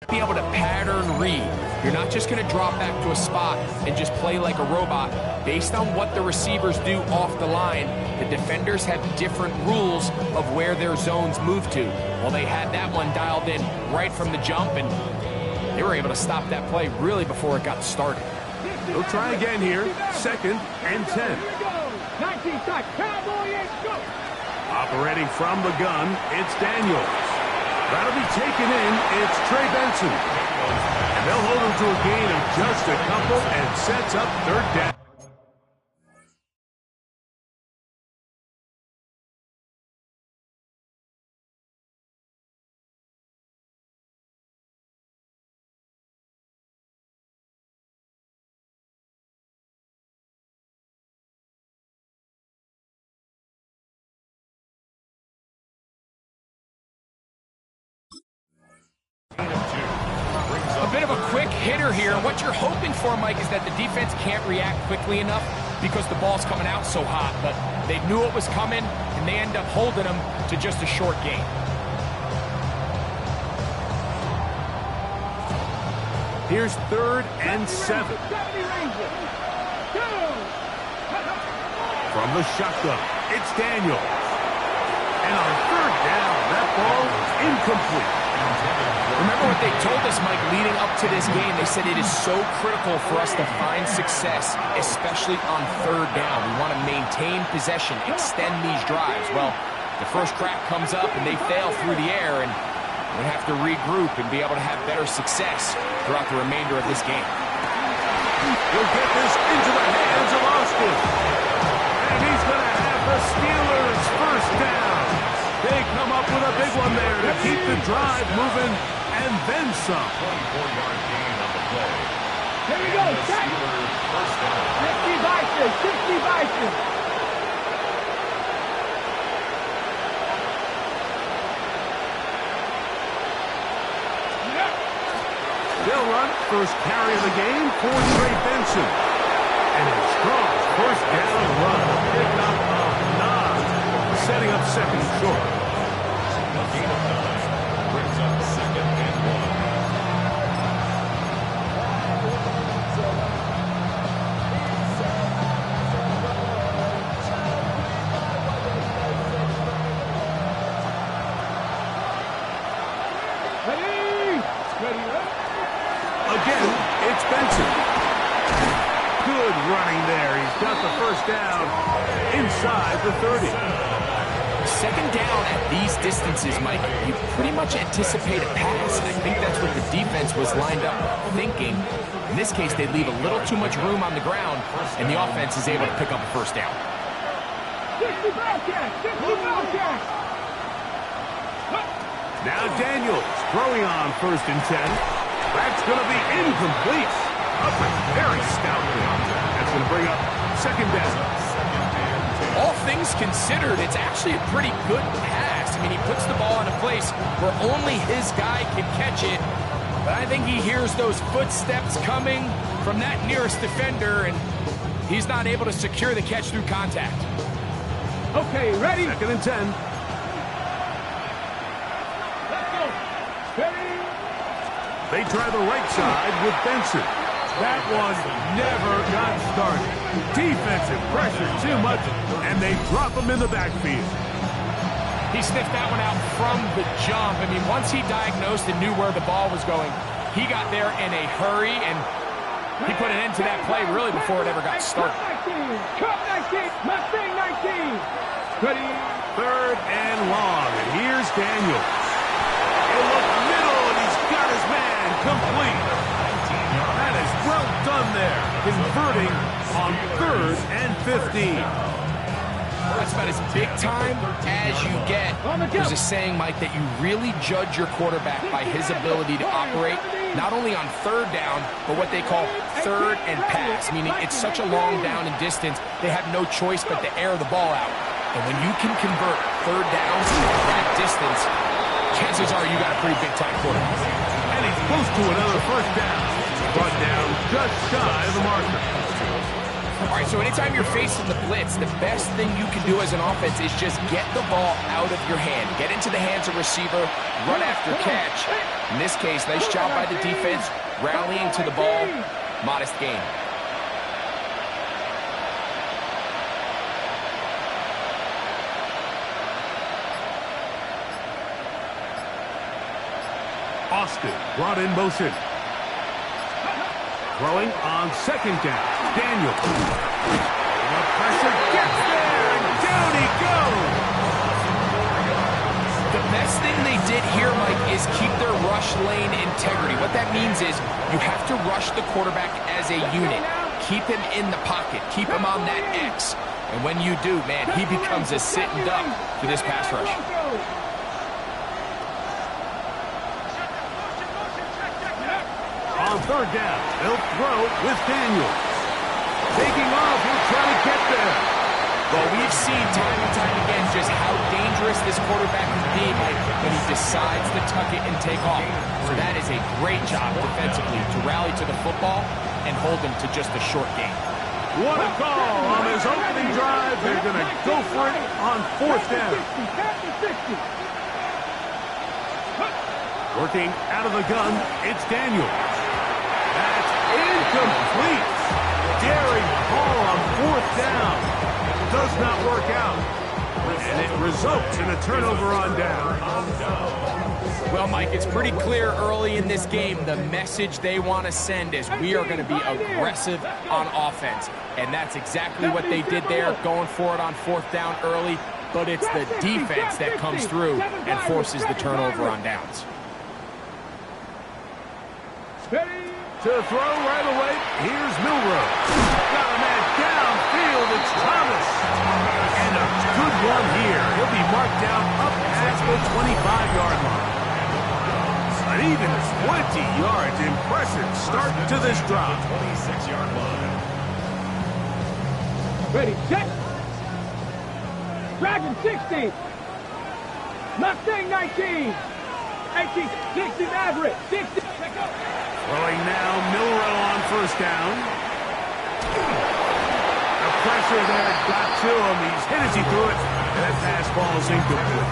Be able to pattern read. You're not just going to drop back to a spot and just play like a robot. Based on what the receivers do off the line, the defenders have different rules of where their zones move to. Well, they had that one dialed in right from the jump, and they were able to stop that play really before it got started. They'll try again here. 2nd and 10. 19 shots. Cowboy and go. Operating from the gun, it's Daniels. That'll be taken in. It's Trey Benson. And they'll hold him to a gain of just a couple and sets up 3rd down. A bit of a quick hitter here. What you're hoping for, Mike, is that the defense can't react quickly enough because the ball's coming out so hot. But they knew it was coming, and they end up holding them to just a short gain. Here's 3rd and 7. From the shotgun, it's Daniels. And on 3rd down, that ball is incomplete. Remember what they told us, Mike, leading up to this game. They said it is so critical for us to find success, especially on 3rd down. We want to maintain possession, extend these drives. Well, the first crack comes up and they fail through the air, and we have to regroup and be able to have better success throughout the remainder of this game. He'll get this into the hands of Austin. And he's going to have the Steelers' 1st down. They come up with a big one there to keep the drive moving, and then some. 24-yard gain on the play. Here we go. 60 Bison. 60 Bison. They'll run 1st carry of the game for Trey Benson. And a strong 1st down run. Picked up a 9, setting up 2nd and short. A gain of 9 brings up 2nd and 1. Again, it's Benson. Good running there. He's got the 1st down inside the 30. 2nd down at these distances, Mike, you pretty much anticipate a pass. And I think that's what the defense was lined up thinking. In this case, they leave a little too much room on the ground, and the offense is able to pick up a 1st down. 60 Bobcats. 60 Bobcats. Now Daniels throwing on 1st and 10. That's going to be incomplete. Up and very stoutly. That's going to bring up 2nd down. All things considered, it's actually a pretty good pass. I mean, he puts the ball in a place where only his guy can catch it. But I think he hears those footsteps coming from that nearest defender, and he's not able to secure the catch through contact. Okay, ready? 2nd and 10. Let's go. Ready? They try the right side with Benson. That one never got started. Defensive pressure too much, and they drop him in the backfield. He sniffed that one out from the jump. I mean, once he diagnosed and knew where the ball was going, he got there in a hurry, and he put an end to that play really before it ever got started. Cut 19. Mustang 19. Ready? 3rd and long, and here's Daniels. He'll look middle, and he's got his man complete. That is well done there, converting on 3rd and 15. That's about as big time as you get. There's a saying, Mike, that you really judge your quarterback by his ability to operate not only on 3rd down, but what they call 3rd and pass, meaning it's such a long down and distance, they have no choice but to air the ball out. And when you can convert 3rd downs that distance, chances are you got a pretty big-time quarterback. And he's close to another 1st down. Brought down just shy of the marker. All right, so anytime you're facing the blitz, the best thing you can do as an offense is just get the ball out of your hand. Get into the hands of receiver, run after catch. In this case, nice job by the defense, rallying to the ball. Modest gain. Austin brought in motion. Throwing on second down. Daniel. The pressure gets there, and down he goes. The best thing they did here, Mike, is keep their rush lane integrity. What that means is you have to rush the quarterback as a unit. Keep him in the pocket. Keep him on that X. And when you do, man, he becomes a sitting duck for this pass rush. On third down, they'll throw with Daniel. Taking off, he'll try to get there. Well, we've seen time and time again just how dangerous this quarterback can be when he decides to tuck it and take off. So that is a great job defensively to rally to the football and hold him to just a short gain. What a call on his opening drive. They're going to go for it on fourth down. Working out of the gun, it's Daniel. That's incomplete. Daring Hall on fourth down. Does not work out. And it results in a turnover on down. Well, Mike, it's pretty clear early in this game the message they want to send is we are going to be aggressive on offense. And that's exactly what they did there, going for it on fourth down early. But it's the defense that comes through and forces the turnover on downs. To throw right away, here's Milroe. Got a man downfield, it's Thomas. And a good one here. He'll be marked down up past the 25-yard line. An even 20 yards. Impressive start to this drive. 26-yard line. Ready, set. Dragon 60. Mustang 19. 18, 60 Maverick, 60. Throwing now, Milroe on first down. The pressure there got to him. He's hit as he threw it, and that pass ball is incomplete.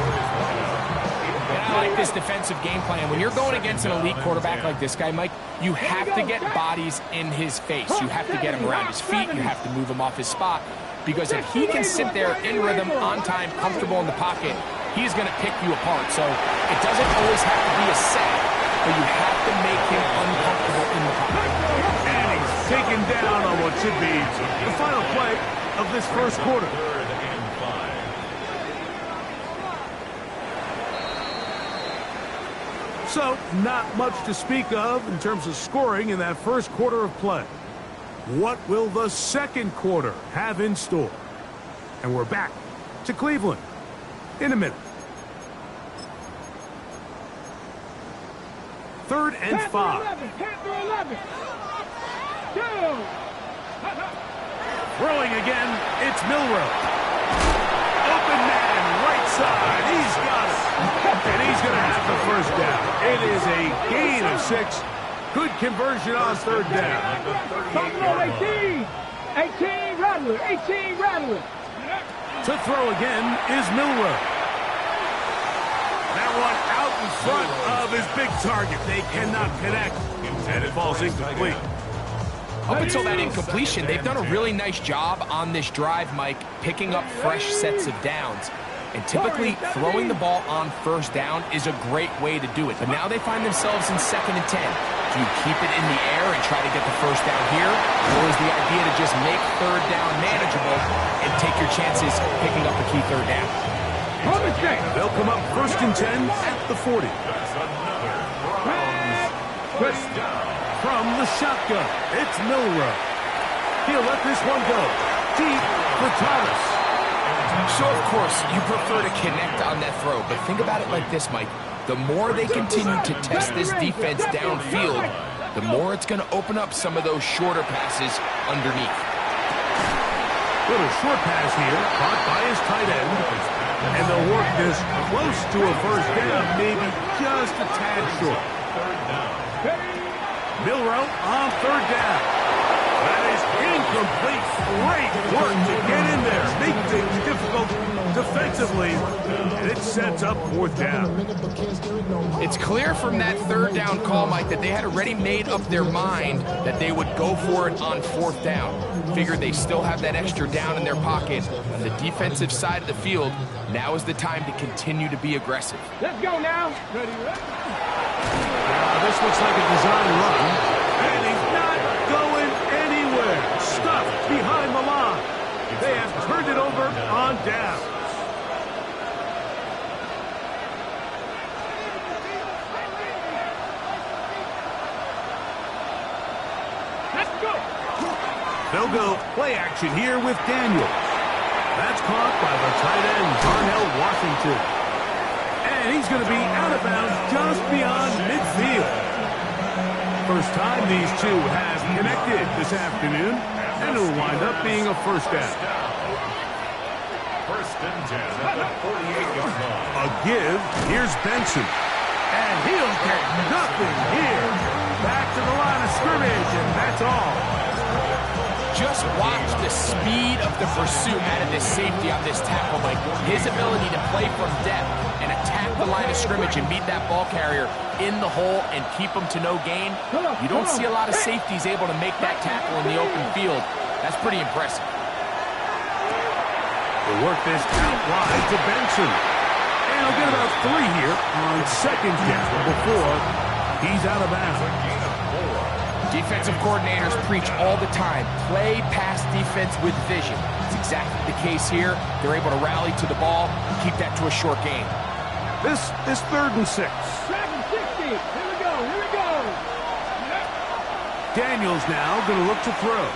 I like this defensive game plan. When you're going against an elite quarterback like this guy, Mike, you have to get bodies in his face. You have to get him around his feet. You have to move him off his spot. Because if he can sit there in rhythm, on time, comfortable in the pocket, he's going to pick you apart. So it doesn't always have to be a sack, but you have to make him uncomfortable in the pocket. And he's taken down on what should be the final play of this first quarter. Third and 5. So, not much to speak of in terms of scoring in that first quarter of play. What will the second quarter have in store? And we're back to Cleveland in a minute. Third and 5. Panther 11. Throwing again, it's Milroe. Open man, right side. He's got it. And he's going to have the first down. It is a gain of 6. Good conversion on third down. Buffalo 18. 18 Rattler. 18 Rattler. To throw again is Milroe. That one out in front of his big target. They cannot connect. And it falls incomplete. Up until that incompletion, they've done a really nice job on this drive, Mike, picking up fresh sets of downs. And typically, throwing the ball on first down is a great way to do it. But now they find themselves in 2nd and 10. Do you keep it in the air and try to get the first down here? Or is the idea to just make third down manageable and take your chances picking up a key third down? They'll come up 1st and 10 at the 40. First down. From the shotgun, it's Milroe. He'll let this one go. Deep for Thomas. So, of course, you prefer to connect on that throw, but think about it like this, Mike. The more they continue to test this defense downfield, the more it's going to open up some of those shorter passes underneath. Little short pass here, caught by his tight end. And they'll work this close to a first down, maybe just a tad short. Third down. Milroe on third down. That is incomplete. Great work to get in there. Make things difficult defensively. And it sets up fourth down. It's clear from that third down call, Mike, that they had already made up their mind that they would go for it on fourth down. Figured they still have that extra down in their pocket. On the defensive side of the field, now is the time to continue to be aggressive. Let's go now. Ready, ready. This looks like a design run. And he's not going anywhere. Stuffed behind the line. They have turned it over on down. Let's go. They'll go play action here with Daniels. That's caught by the tight end, Darnell Washington. And he's going to be out of bounds just beyond midfield. First time these two have connected this afternoon, and it'll wind up being a first down. First and 10 at the 48-yard line. A give. Here's Benson. And he'll get nothing here. Back to the line of scrimmage, and that's all. Just watch the speed of the pursuit out of this safety on this tackle, Mike. His ability to play from depth and attack the line of scrimmage and meet that ball carrier in the hole and keep him to no gain. You don't see a lot of safeties able to make that tackle in the open field. That's pretty impressive. They'll work this out wide to Benson. And he'll get about 3 here on second down before he's out of bounds. Defensive coordinators preach all the time, play pass defense with vision. It's exactly the case here. They're able to rally to the ball, keep that to a short game. This third and 6. Second 60. Here we go. Here we go. Daniels now going to look to throw.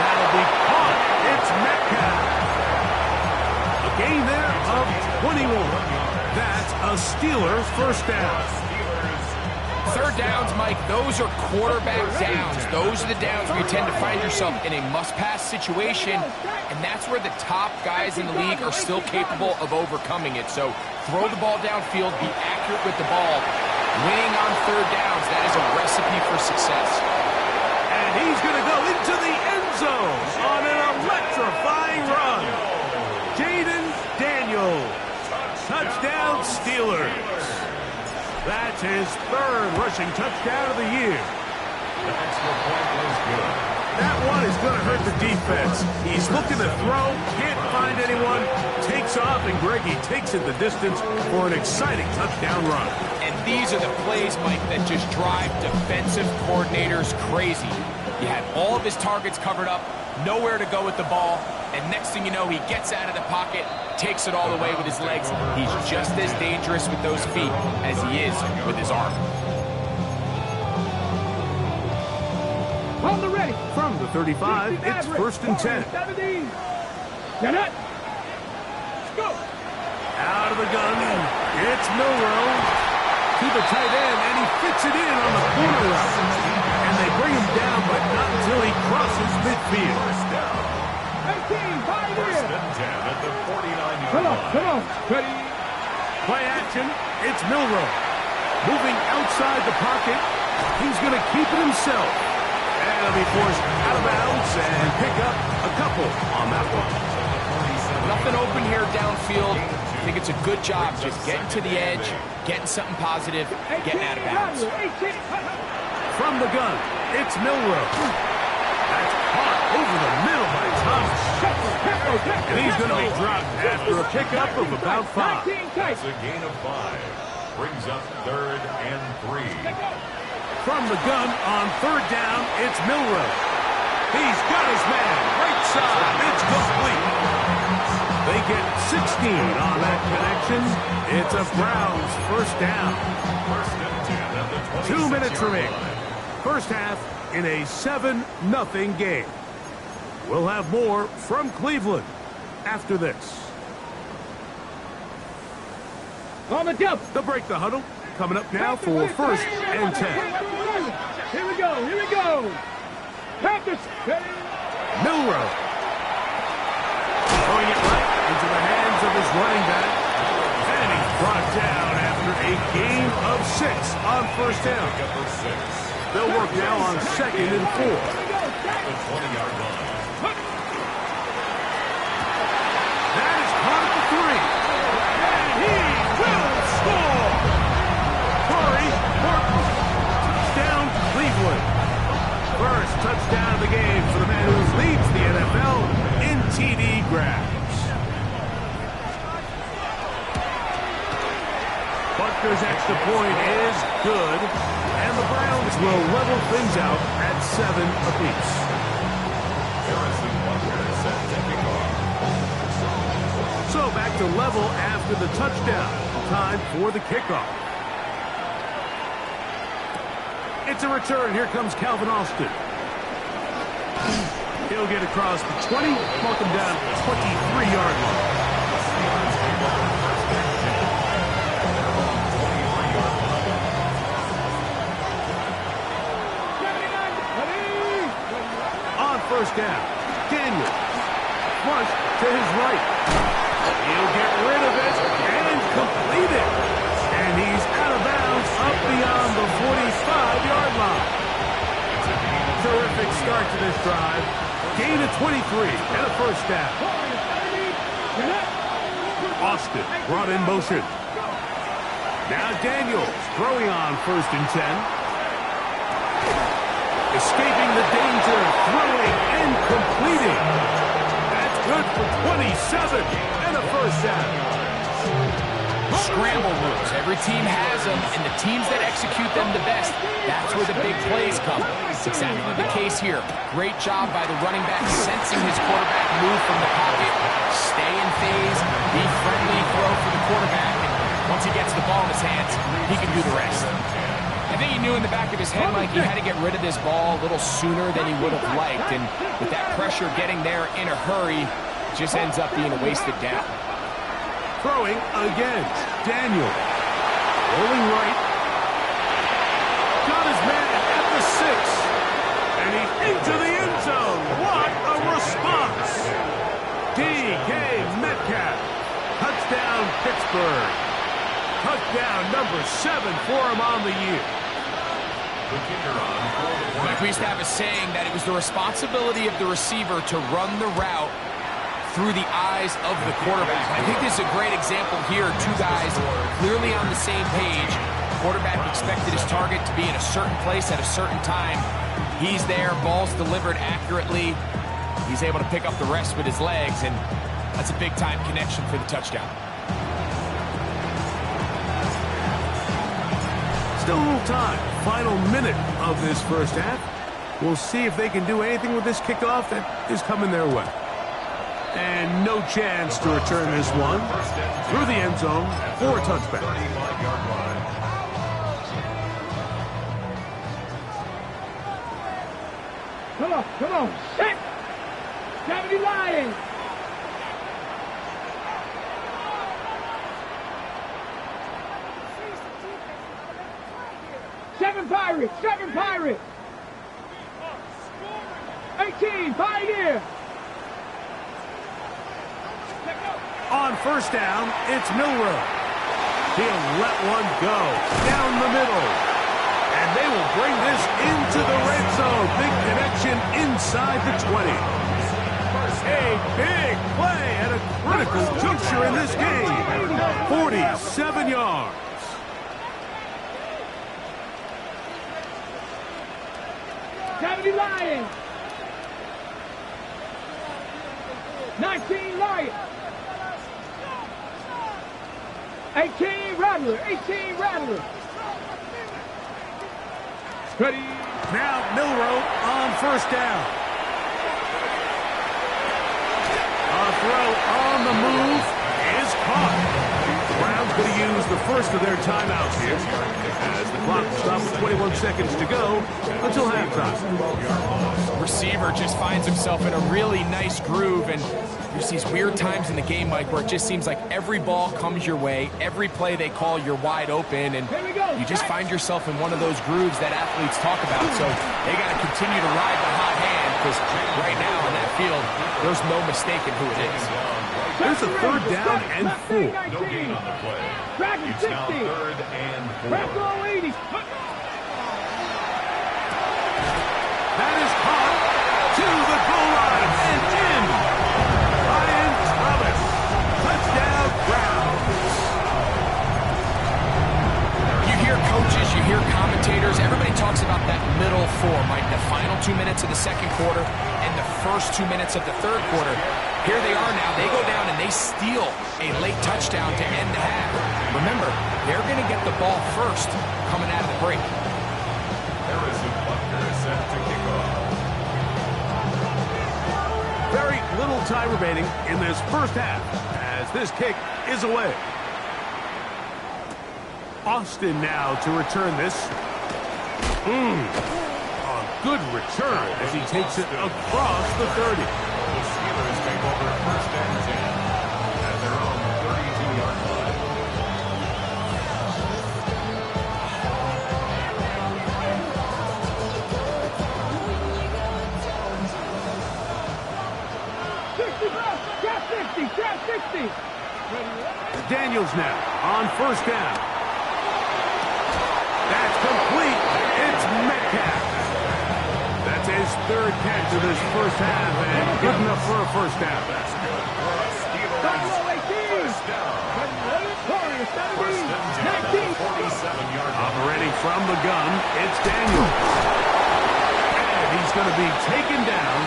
That'll be caught. It's Metcalf. A gain there of 21. That's a Steelers first down. Third downs, Mike, those are quarterback downs. Those are the downs where you tend to find yourself in a must-pass situation, and that's where the top guys in the league are still capable of overcoming it. So throw the ball downfield, be accurate with the ball. Winning on third downs, that is a recipe for success. And he's going to go into the end zone on an electrifying run. Jayden Daniels. Touchdown, Steelers. That's his third rushing touchdown of the year. The extra point was good. That one is going to hurt the defense. He's looking to throw, can't find anyone, takes off, and Greggy takes it the distance for an exciting touchdown run. And these are the plays, Mike, that just drive defensive coordinators crazy. He had all of his targets covered up, nowhere to go with the ball, and next thing you know, he gets out of the pocket, takes it all the way with his legs. He's just as dangerous with those feet as he is with his arm. On the ready. From the 35, it's first and 10. 17. Get it. Let's go. Out of the gun, it's Milroe to the tight end, and he fits it in on the corner route. And they bring him down, but not until he crosses midfield. 18, five First in. and 10 at the 49-yard Come on, line. come on. Ready. Play action, it's Milroe. Moving outside the pocket, he's going to keep it himself. And he'll be forced out of bounds and pick up a couple on that one. Nothing open here downfield. I think it's a good job just getting to the edge, getting something positive, getting out of bounds. 18. From the gun, it's Milroe. That's caught over the middle by Thomas. And he's going to be dropped after a pickup of about 5. 19 tight. That's a gain of 5. Brings up third and 3. From the gun on third down, it's Milroe. He's got his man. Right side. It's complete. They get 16 on that connection. It's a Browns first down. First and 10 at the 2 minutes 26-yard remaining. line. First half in a 7-0 game. We'll have more from Cleveland after this. On the jump. They'll break the huddle. Coming up now for first and 10. Here we go. Here we go. Panthers. Milroe. Throwing it right into the hands of his running back. And he's brought down after a gain of 6 on first down. Number 6. They'll work now on 2nd and 4. The 20-yard line. That is caught at the 3. And he will score! Corey Horton. Touchdown, Cleveland. First touchdown of the game for the man who leads the NFL in TD grabs. Butker's extra point is good, and the Browns will level things out at 7 apiece. Harrison Butker set to kick off. So back to level after the touchdown. Time for the kickoff. It's a return. Here comes Calvin Austin. He'll get across the 20, walk him down to the 23-yard line. On first down, Daniel. Flush to his right. He'll get rid of it and complete it. And he's out of bounds up beyond the 45-yard line. Terrific start to this drive. Gain of 23 and a first down. Austin brought in motion. Now Daniels throwing on 1st and 10. Escaping the danger, throwing and completing. That's good for 27 and a first down. Scramble rules. Every team has them, and the teams that execute them the best, that's where the big plays come. It's exactly the case here. Great job by the running back sensing his quarterback move from the pocket. Stay in phase, be friendly, throw for the quarterback, and once he gets the ball in his hands, he can do the rest. I think he knew in the back of his head, Mike, he had to get rid of this ball a little sooner than he would have liked, and with that pressure getting there in a hurry, it just ends up being a wasted down. Throwing again, Daniel. Rolling right. Got his man at the 6. And he's into the end zone. What a response. DK Metcalf. Touchdown, Pittsburgh. Touchdown number 7 for him on the year. The kicker on for the point. Mike, we used to have a saying that it was the responsibility of the receiver to run the route through the eyes of the quarterback. I think this is a great example here. Two guys clearly on the same page. Quarterback expected his target to be in a certain place at a certain time. He's there, ball's delivered accurately. He's able to pick up the rest with his legs, and that's a big-time connection for the touchdown. Still a little time. Final minute of this first half. We'll see if they can do anything with this kickoff that is coming their way. And no chance to return this one through the end zone for a touchback. 35-yard line. Come on. Set. 70 Lions. Seven Pirates. 18 Pioneer. On first down, it's Milroe. He'll let one go down the middle. And they will bring this into the red zone. Big connection inside the 20. A big play at a critical juncture in this game. 47 yards. Lions. 19 Lions. 18 Rattler. Ready. Now Milroe on first down. A throw on the move is caught. The Browns going to use the first of their timeouts here as the clock stops with 21 seconds to go until halftime. Receiver just finds himself in a really nice groove, and there's these weird times in the game, Mike, where it just seems like every ball comes your way, every play they call, you're wide open, and you just find yourself in one of those grooves that athletes talk about. So they got to continue to ride the hot hand, because right now in that field, there's no mistaking who it is. There's a third down and 4. No gain on the play. It's now 3rd and 4. 2 minutes of the second quarter and the first 2 minutes of the third quarter. Here they are now. They go down and they steal a late touchdown to end the half. Remember, they're going to get the ball first coming out of the break. Harrison Butker is set to kick off. Very little time remaining in this first half as this kick is away. Austin now to return this. A good return as he takes it across the 30. The Steelers take over first and 10 at their own 32-yard line. Trap 60. Daniels now on first down. That's complete. It's Metcalf. That's his third catch of this first half and good enough for a first down. That's good for a Steelers first down. First and 10 at the 47-yard line. Operating from the gun, it's Daniels. And he's going to be taken down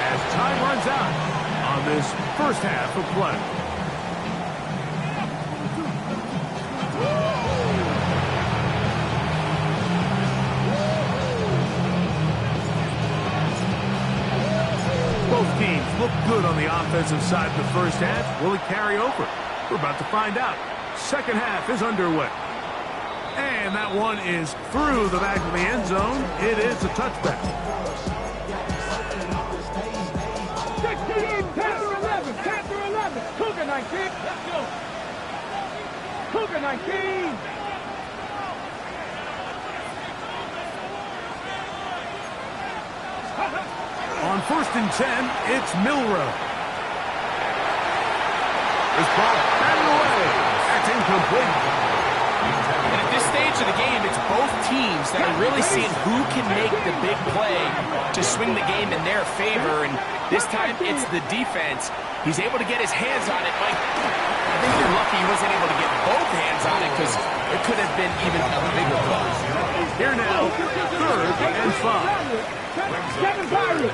as time runs out on this first half of play. Both teams look good on the offensive side of the first half. Will it carry over? We're about to find out. Second half is underway. And that one is through the back of the end zone. It is a touchback. 16, Panther 11, Panther 11, Cougar 19. Let's go. Cougar 19. On first and 10, it's Milroe. This ball batted away. That's incomplete. And at this stage of the game, it's both teams that are really seeing who can make the big play to swing the game in their favor. And this time, it's the defense. He's able to get his hands on it. Mike, I think you're lucky he wasn't able to get both hands on it because it could have been even a bigger play. Here now, third and 5. Seven Pirates.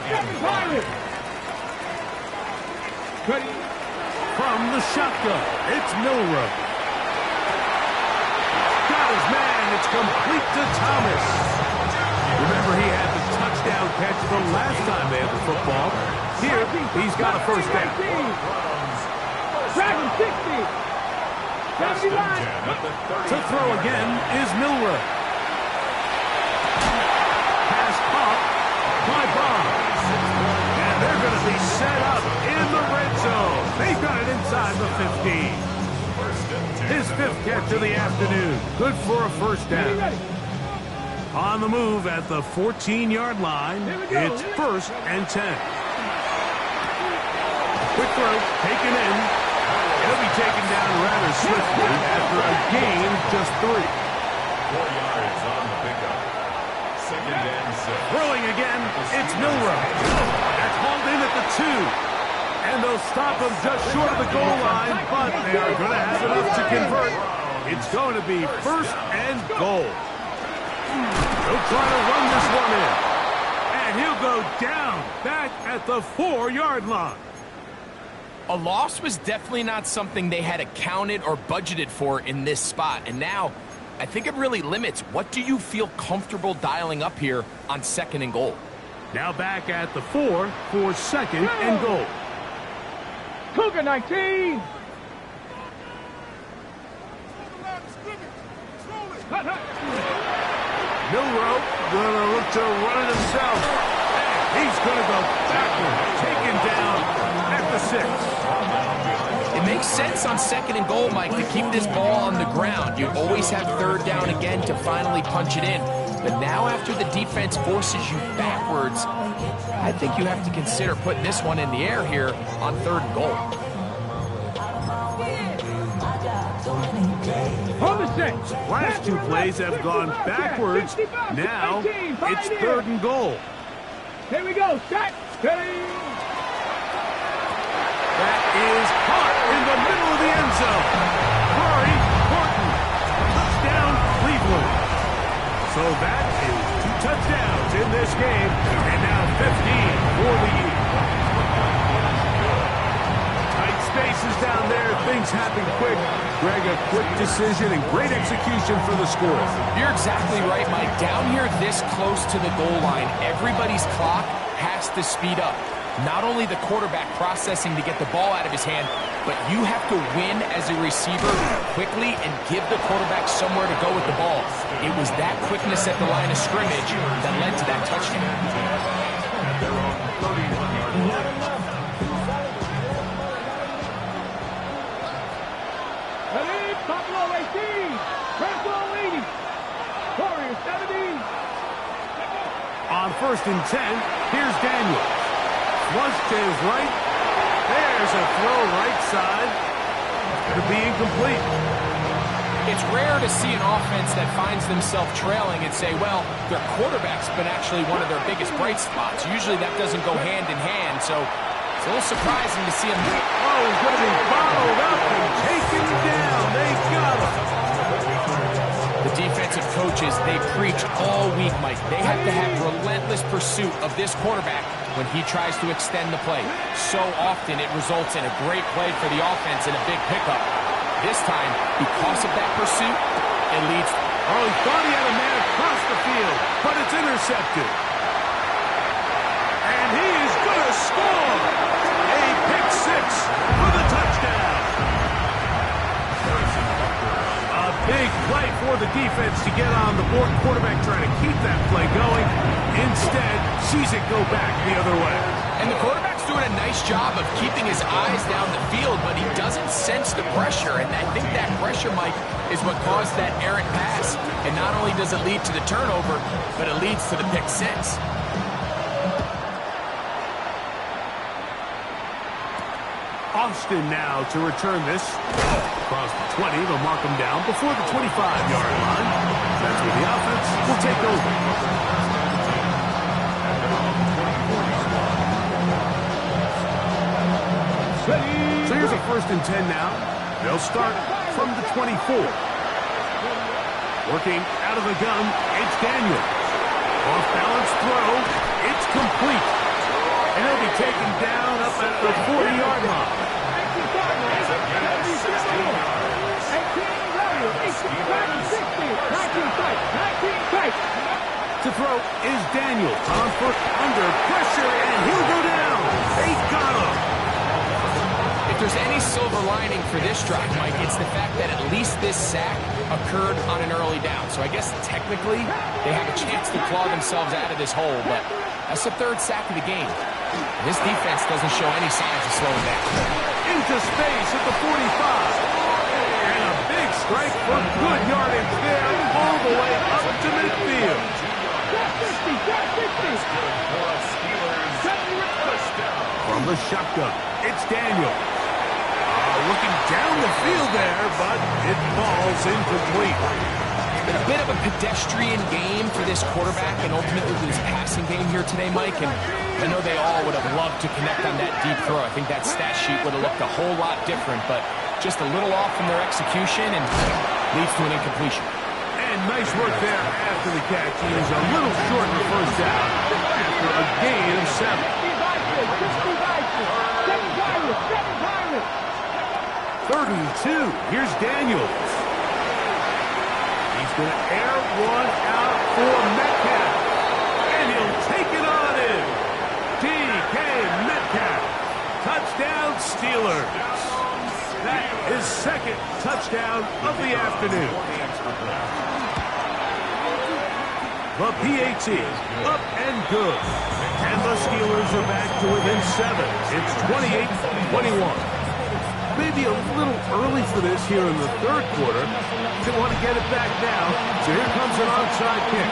From the shotgun, it's Milroe. Got his man. It's complete to Thomas. Remember, he had the touchdown catch the last time they had the football. Here, he's got a first down. Dragon 60. 79. To throw again is Milroe. Pass caught by Bond. And they're going to be set up in the red zone. They've got it inside the 15. His fifth catch of the afternoon. Good for a first down. On the move at the 14-yard line, it's first and 10. Quick throw, taken in. He'll be taken down rather swiftly after a gain of just 3. 4 yards on the pickup. Second and 6. Throwing again, it's Milroe. That's hauled in at the 2. And they'll stop him just short of the goal line, but they are going to have enough to convert. It's going to be first and goal. He'll try to run this one in. And he'll go down back at the 4-yard line. A loss was definitely not something they had accounted or budgeted for in this spot. And now, I think it really limits what do you feel comfortable dialing up here on second and goal. Now back at the 4 for second and goal. Cougar 19. Milroe gonna look to run it himself. He's gonna go backward, taken down at the 6. It makes sense on second and goal, Mike, to keep this ball on the ground. You always have third down again to finally punch it in. But now after the defense forces you backwards, I think you have to consider putting this one in the air here on third and goal. Last two plays have gone backwards. Now it's third and goal. Here we go. Set. That is caught in the middle of the end zone. Corey Horton. Touchdown, Cleveland. So that is 2 touchdowns in this game. And now things happen quick. Greg, a quick decision and great execution for the score. You're exactly right, Mike. Down here this close to the goal line, everybody's clock has to speed up. Not only the quarterback processing to get the ball out of his hand, but you have to win as a receiver quickly and give the quarterback somewhere to go with the ball. It was that quickness at the line of scrimmage that led to that touchdown. On 1st and 10, here's Daniels. Flush to his right. There's a throw right side. To be incomplete. It's rare to see an offense that finds themselves trailing and say, well, their quarterback's been actually one of their biggest bright spots. Usually that doesn't go hand in hand, so it's a little surprising to see him. Oh, he's going to be followed up and taken down. They got him. The defensive coaches, they preach all week, Mike. They have to have relentless pursuit of this quarterback when he tries to extend the play. So often it results in a great play for the offense and a big pickup. This time, because of that pursuit, it leads. Oh, he thought he had a man across the field, but it's intercepted. And he is going to score. A pick six for the touchdown. A big play for the defense to get on the board. Quarterback trying to keep that play going. Instead, sees it go back the other way. And the quarterback's doing a nice job of keeping his eyes down the field, but he doesn't sense the pressure. And I think that pressure, Mike, is what caused that errant pass. And not only does it lead to the turnover, but it leads to the pick six. Austin now to return this. Across the 20, they'll mark him down before the 25-yard line. That's where the offense will take over. So here's a 1st and 10 now. They'll start from the 24. Working out of the gun, it's Daniels. Off-balance throw, it's complete. And he'll be taken down up at the 40-yard line. To throw is Daniels. On foot, under pressure, and he'll go down. They got him. If there's any silver lining for this drive, Mike, it's the fact that at least this sack occurred on an early down. So I guess technically they have a chance to claw themselves out of this hole, but that's the 3rd sack of the game. This defense doesn't show any signs of slowing down. Into space at the 45. And a big strike for good yardage there all the way up to midfield. From the shotgun, it's Daniel. Looking down the field there, but it falls incomplete. It's been a bit of a pedestrian game for this quarterback and ultimately this passing game here today, Mike. And I know they all would have loved to connect on that deep throw. I think that stat sheet would have looked a whole lot different, but just a little off in their execution and leads to an incompletion. And nice work there after the catch. He is a little short in the 1st down after a gain of 7. 3rd and 2. Here's Daniels. He's going to air one out for Metcalf. And he'll take it on in. DK Metcalf. Touchdown Steelers. That is 2nd touchdown of the afternoon. The PAT up and good. And the Steelers are back to within 7. It's 28-21. Maybe a little early for this here in the 3rd quarter. They want to get it back now. So here comes an onside kick.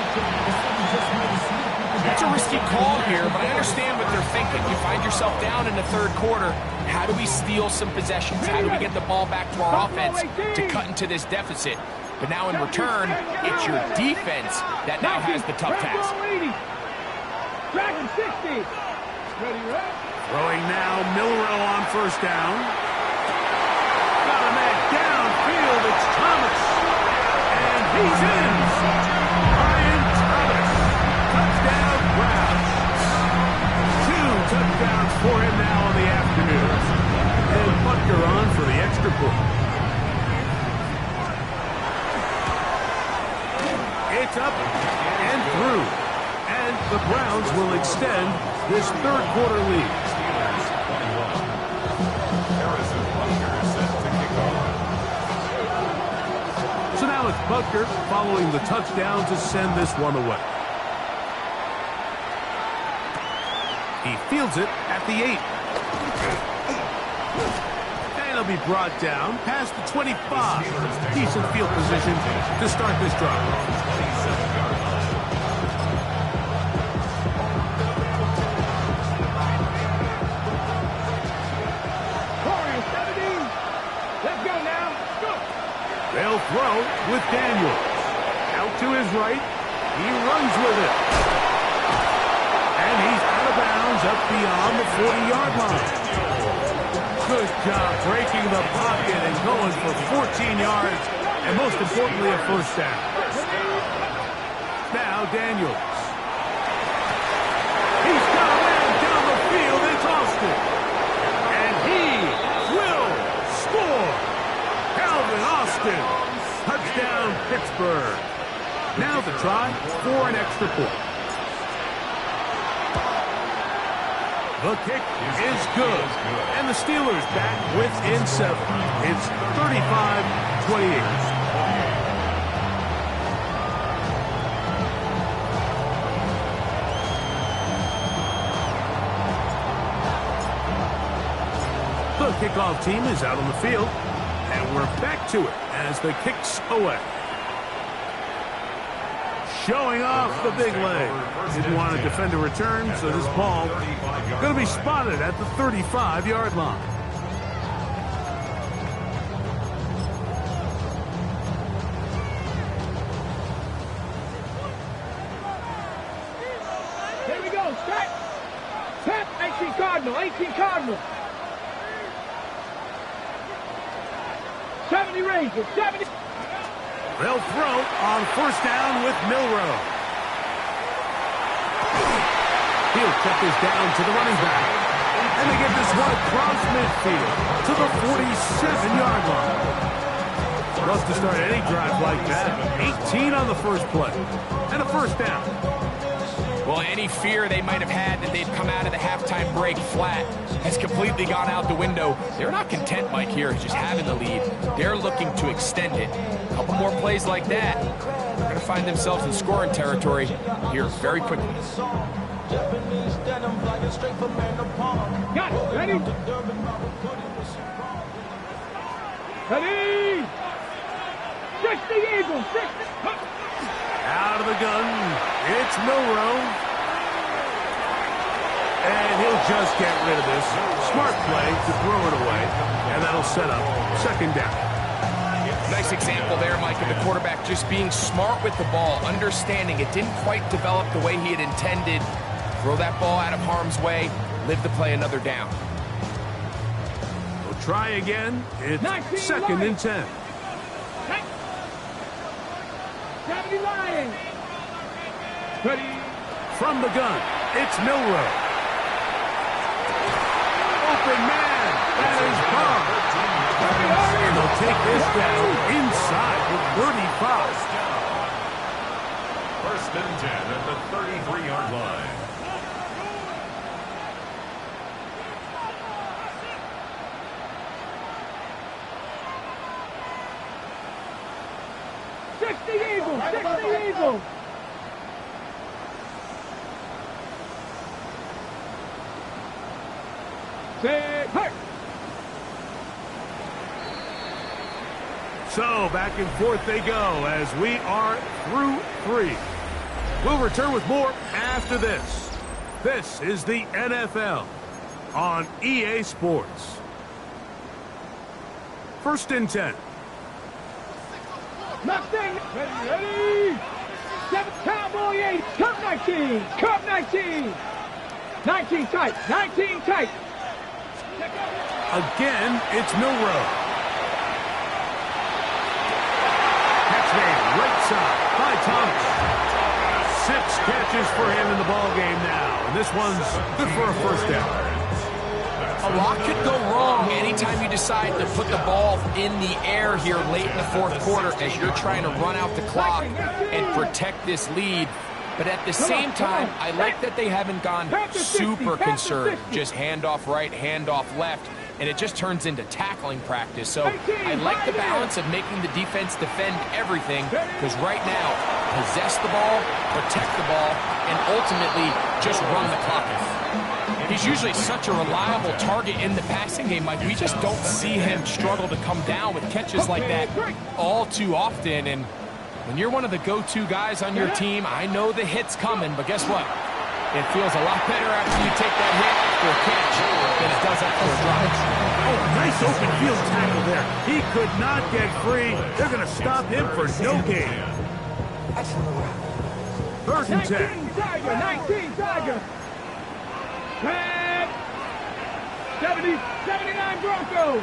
That's a risky call here, but I understand what they're thinking. You find yourself down in the 3rd quarter. How do we steal some possessions? How do we get the ball back to our offense to cut into this deficit? But now in return, it's your defense that now has the tough task. Throwing now, Milroe on 1st down. Got a man downfield, it's Thomas. And he's in. Brian Thomas. Touchdown, Browns. 2 touchdowns for him now in the afternoon. And Butker on for the extra point. Picked up and through. And the Browns will extend this third quarter lead. Steelers 21. Harrison Butker set to kick off. So now it's Butker following the touchdown to send this one away. He fields it at the 8. And he'll be brought down past the 25. Decent field position to start this drive. 27-yard line. Let's go now. Go. They'll throw with Daniels. Out to his right. He runs with it. And he's out of bounds up beyond the 40-yard line. Good job breaking the pocket and going for 14 yards. And most importantly, a first down. Now Daniels. He's got a man down the field. It's Austin. And he will score. Calvin Austin. Touchdown, Pittsburgh. Now the try for an extra point. The kick is good. And the Steelers back within 7. It's 35-28. The kickoff team is out on the field. And we're back to it as the kick's away. Showing off the big leg. Didn't want to defend a return, so this ball going to be spotted at the 35-yard line. Here we go. Set. Set. 18 Cardinal. 18 Cardinal. 70 Rangers. 70. They'll throw on first down with Milroe. He'll check this down to the running back. And they get this one across midfield to the 47-yard line. Love to start any drive like that. 18 on the first play. And a first down. Well, any fear they might have had that they'd come out of the halftime break flat has completely gone out the window. They're not content, Mike, here, just having the lead. They're looking to extend it. A couple more plays like that, they're going to find themselves in scoring territory here very quickly. Got it. Ready? Ready? 60 Eagles. 60. Out of the gun, it's Milroe. And he'll just get rid of this. Smart play to throw it away. And that'll set up second down. Nice example there, Mike, of the quarterback just being smart with the ball, understanding it didn't quite develop the way he had intended. Throw that ball out of harm's way, live to play another down. We'll try again. It's second and 10. 70 Lions. Ready? From the gun, it's Milroe. Open man. That is Bob. And they'll take this down inside the 35. First and 10 at the 33-yard line. Eagles. 60 Eagles. Say, hey. So back and forth they go as we are through 3. We'll return with more after this. This is the NFL on EA Sports. First and 10. Mustang, ready, 7, Cowboy 8, Cup 19, Cup 19, 19 tight, 19 tight. Again, it's Milroe. Catch made right side by Thomas. 6 catches for him in the ball game now. And this one's good for a first down. A lot could go wrong anytime you decide to put the ball in the air here late in the fourth quarter as you're trying to run out the clock and protect this lead. But at the same time, I like that they haven't gone super conservative. Just handoff right, handoff left, and it just turns into tackling practice. So I like the balance of making the defense defend everything, because right now, possess the ball, protect the ball, and ultimately just run the clock out. He's usually such a reliable target in the passing game, Mike. We just don't see him struggle to come down with catches like that all too often. And when you're one of the go-to guys on your team, I know the hit's coming, but guess what? It feels a lot better after you take that hit for a catch than it does after a drop. Oh, nice open field tackle there. He could not get free. They're going to stop him for no gain. First and 10. 19 Tiger. 79 Broncos.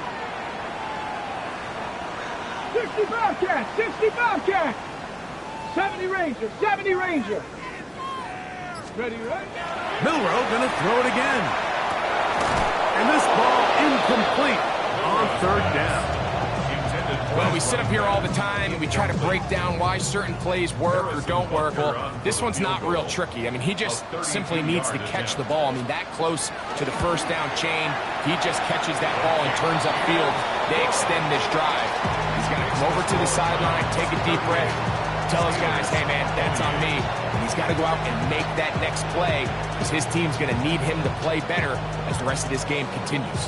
65 Cats. 70 Ranger. Ready? Milroe going to throw it again. And this ball incomplete on third down. Well, we sit up here all the time and we try to break down why certain plays work or don't work. Well, this one's not real tricky. I mean, he just simply needs to catch the ball. I mean, that close to the first down chain, he just catches that ball and turns upfield. They extend this drive. He's got to come over to the sideline, take a deep breath, tell his guys, hey, man, that's on me. And he's got to go out and make that next play because his team's going to need him to play better as the rest of this game continues.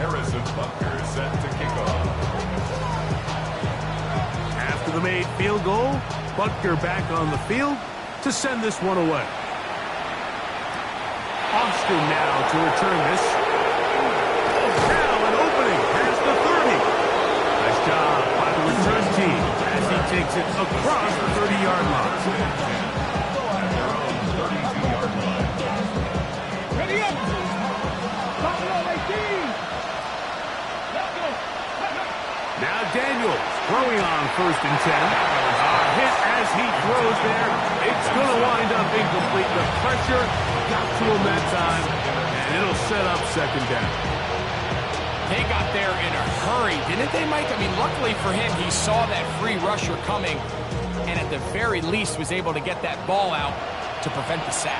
Harrison Butker is set to kick off. After the made field goal, Butker back on the field to send this one away. Austin now to return this. Now an opening past the 30. Nice job by the return team as he takes it across the 30-yard line. Ready up. Now Daniels throwing on first and 10. A hit as he throws there. It's going to wind up incomplete. The pressure got to him that time, and it'll set up second down. They got there in a hurry, didn't they, Mike? I mean, luckily for him, he saw that free rusher coming, and at the very least was able to get that ball out to prevent the sack.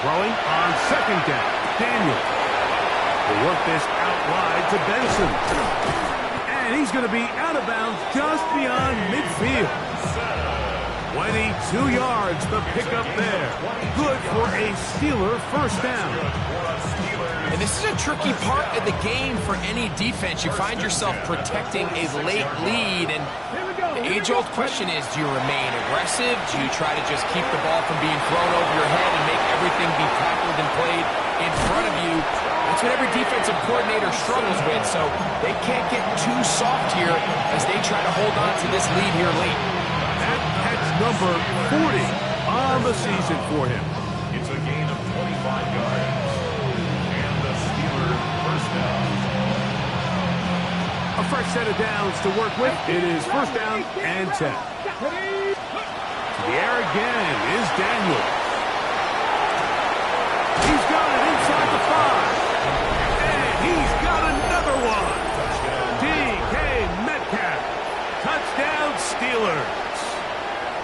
Throwing on second down. Daniels will work this out wide to Benson. And he's going to be out of bounds just beyond midfield. 22 yards, the pickup there. Good for a Steeler first down. And this is a tricky part of the game for any defense. You find yourself protecting a late lead, and the age-old question is, do you remain aggressive? Do you try to just keep the ball from being thrown over your head and make everything be tackled and played in front of you? That's what every defensive coordinator struggles with, so they can't get too soft here as they try to hold on to this lead here late. That's number 40 on the season for him. It's a gain of 25 yards. And the Steelers first down. A fresh set of downs to work with. It is first down and 10. To the air again is Daniels. He's got it inside the 5. And he's got another one. DK Metcalf. Touchdown Steelers.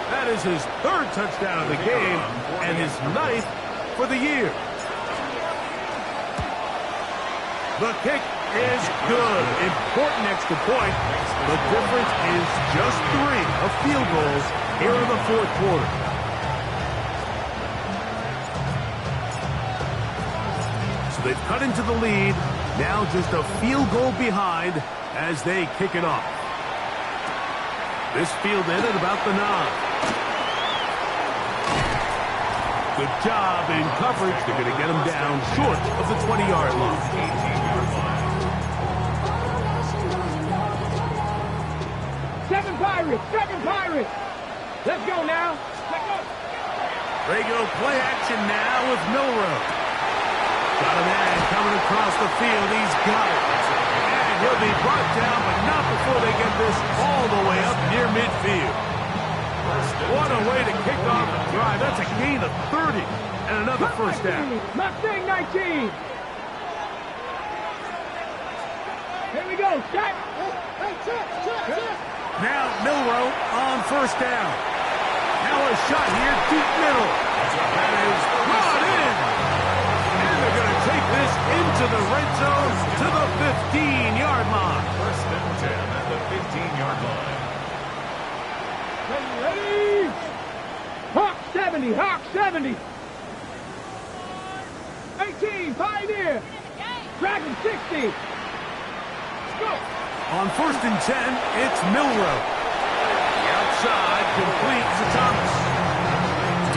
That is his third touchdown of the game and his 9th for the year. The kick is good. Important extra point. The difference is just 3 of field goals here in the fourth quarter. So they've cut into the lead. Now just a field goal behind as they kick it off. This field ended about the 9. Good job in coverage. They're going to get him down short of the 20-yard line. Seven Pirates. Let's go now. Let's go. They go play action now with Milroe. Got a man coming across the field. He's got it. And he'll be brought down, but not before they get this all the way up near midfield. What a way to kick off the drive. That's a gain of 30 and another first down. Mustang 19. Here we go. Check. Now Milroe on first down. Now a shot here, deep middle. That is brought in. And they're going to take this into the red zone to the 15-yard line. First and 10 at the 15-yard line. Ready? Hawk 70. Hawk 70. 18. Pioneer. Dragon 60. Let's go. On first and 10, it's Milroe. The outside complete to Thomas.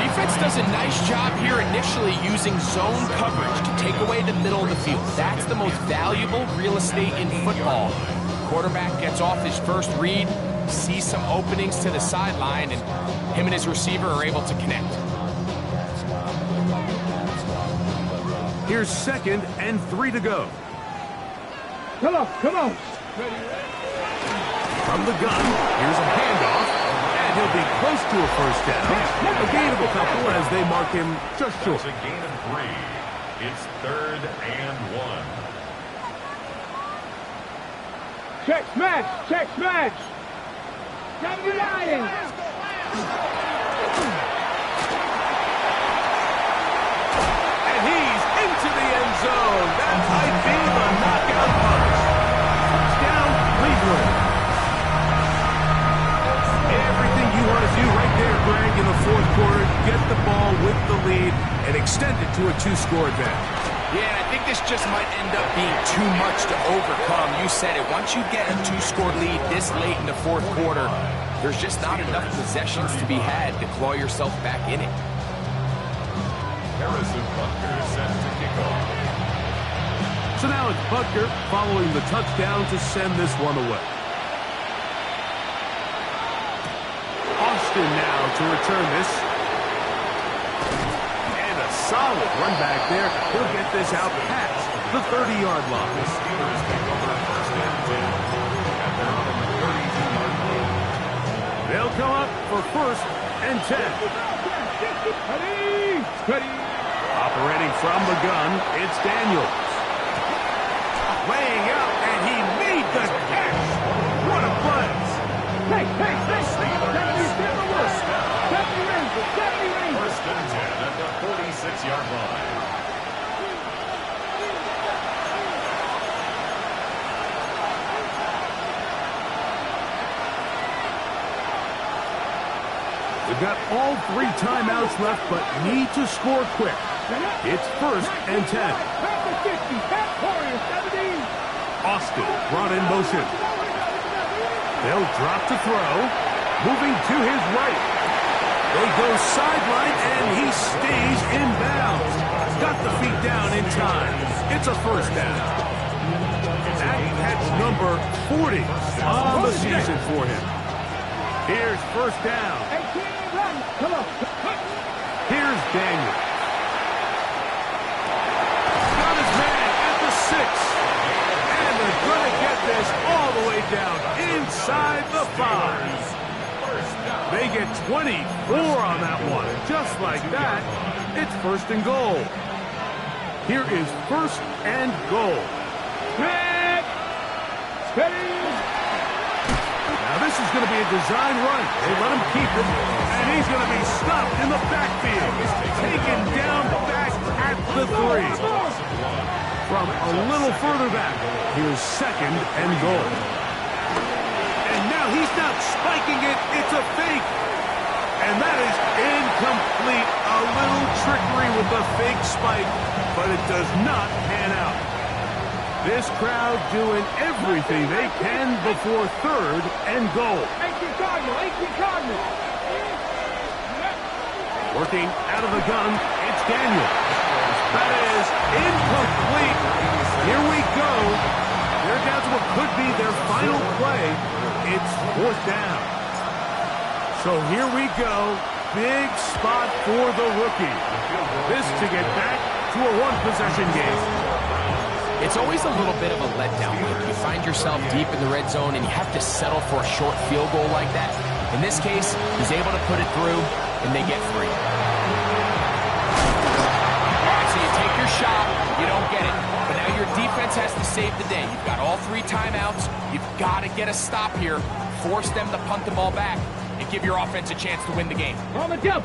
Defense does a nice job here initially using zone coverage to take away the middle of the field. That's the most valuable real estate in football. Quarterback gets off his first read, sees some openings to the sideline, and him and his receiver are able to connect. Here's 2nd and 3 to go. Come on. Come on. From the gun, here's a handoff, and he'll be close to a first down. A gain of a couple as they mark him just short. It's a gain of 3. It's 3rd and 1. Check smash. Check smash. 79. And he's into the end zone. That might be the knockout punch. Touchdown, Cleveland. Everything you want to do right there, Greg, in the fourth quarter. Get the ball with the lead and extend it to a 2-score advantage. Yeah, and I think this just might end up being too much to overcome. You said it. Once you get a 2-score lead this late in the fourth quarter, there's just not enough possessions to be had to claw yourself back in it. Harrison Butker is set to kick off. So now it's Butker following the touchdown to send this one away. Austin now to return this. And a solid run back there. He'll get this out past the 30-yard line. The Steelers take over first and 10 at their own 32-yard line. They'll come up for first and 10. Ready. Ready. Operating from the gun, it's Daniels. Laying out, and he made the catch. What a play. Hey. 70 Rangers. 70 Rangers. First and 10 at the 46-yard line. We've got all 3 timeouts left, but need to score quick. It's first and 10. Austin brought in motion. They'll drop to throw. Moving to his right. They go sideline, and he stays in bounds. Got the feet down in time. It's a first down. That catch number 40 on the season for him. Here's first down. Here's Daniel. Got his man at the 6. And they're going to get this all the way down inside the 5. They get 24 on that one. Just like that, it's first and goal. Here is first and goal. Now this is going to be a design run. They let him keep it, and he's going to be stopped in the backfield. Taken down back at the 3. From a little further back, here's second and goal. And now he's not spiking it, it's a fake. And that is incomplete. A little trickery with the fake spike, but it does not pan out. This crowd doing everything they can before third and goal. 18 Cardinal. Working out of the gun, it's Daniel. That is incomplete. Here we go. They're down to what could be their final play. It's fourth down. So here we go. Big spot for the rookie. This to get back to a one-possession game. It's always a little bit of a letdown when you find yourself deep in the red zone and you have to settle for a short field goal like that. In this case, he's able to put it through, and they get 3. All right, so you take your shot, you don't get it. But now your defense has to save the day. You've got all 3 timeouts. You've got to get a stop here, force them to punt the ball back, and give your offense a chance to win the game. On the jump.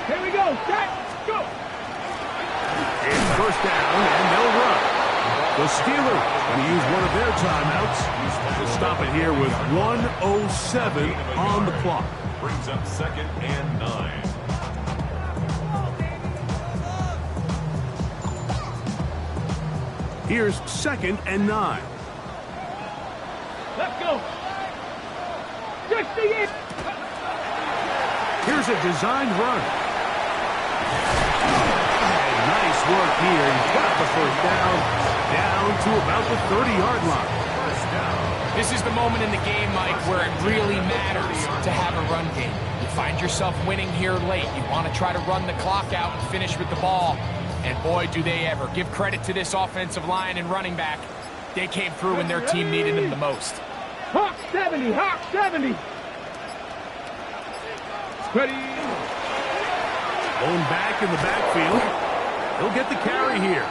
Here we go. Set. Go. It's first down, and they'll run. The Steelers going to use one of their timeouts to stop it here with 1:07 on the clock. Brings up 2nd and 9. Here's 2nd and 9. Let's go. 68. Here's a designed run. Nice work here. He's got the first down to about the 30-yard line. This is the moment in the game, Mike, where it really matters to have a run game. You find yourself winning here late. You want to try to run the clock out and finish with the ball. And boy, do they ever. Give credit to this offensive line and running back. They came through when their team needed them the most. Hawk 70. Hawk 70. Ready. Going back in the backfield. He'll get the carry here.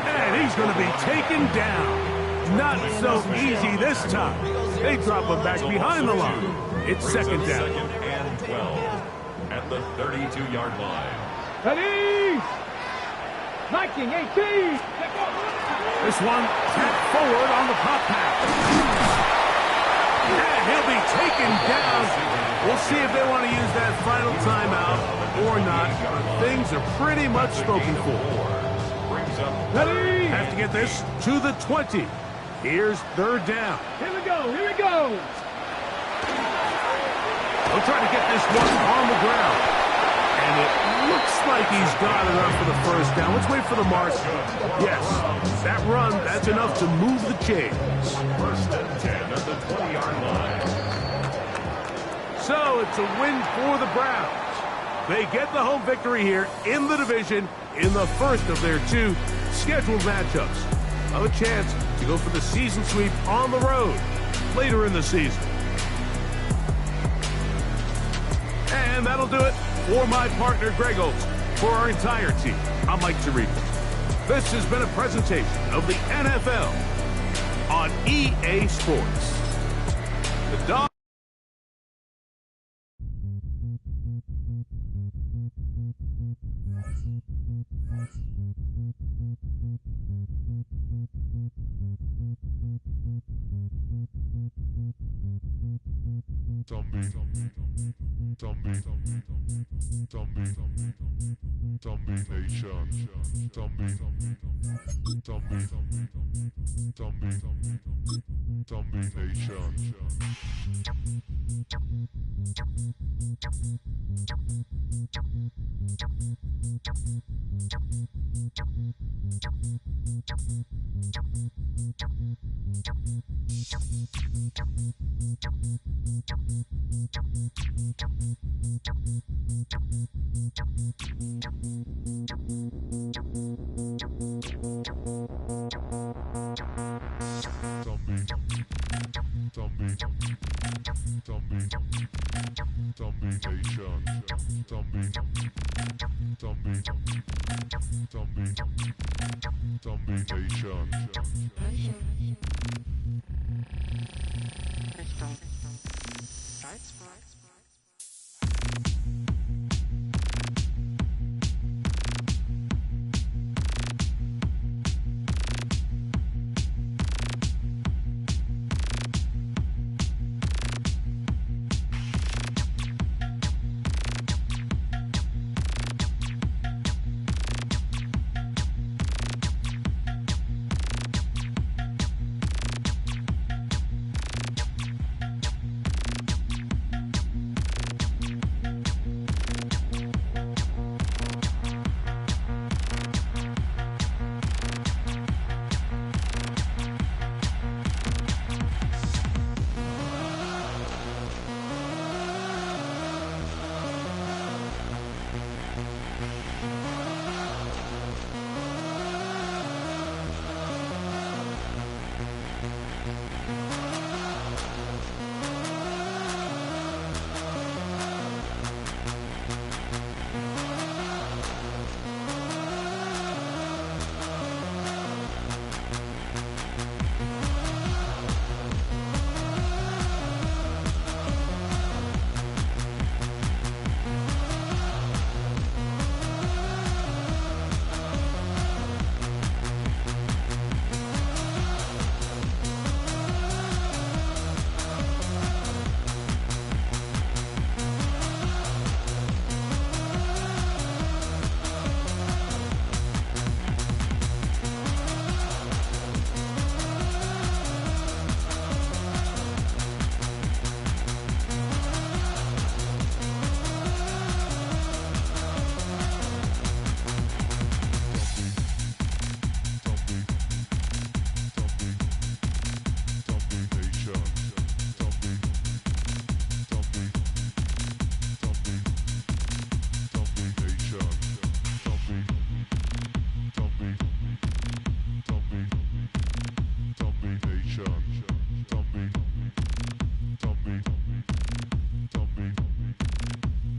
And he's going to be taken down. Not so easy this time. They drop him back behind the line. It's 2nd down. 2nd and 12 at the 32-yard line. Ready. 19, 18. This one tapped forward on the pop pass. And he'll be taken down. We'll see if they want to use that final timeout or not. But things are pretty much spoken for. Ready. Have to get this to the 20. Here's 3rd down. Here we go. Here we go. They'll try to get this one on the ground. And it looks like he's got enough for the first down. Let's wait for the mark. Yes, that run, that's enough to move the chains. 1st and 10 at the 20-yard line. So it's a win for the Browns. They get the home victory here in the division in the first of their 2 scheduled matchups. Have a chance to go for the season sweep on the road later in the season. And that'll do it for my partner, Greg Olson. For our entire team, I'm Mike Tirico. This has been a presentation of the NFL on EA Sports. The dog. Zombie Nation.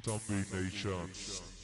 Zombie Nation.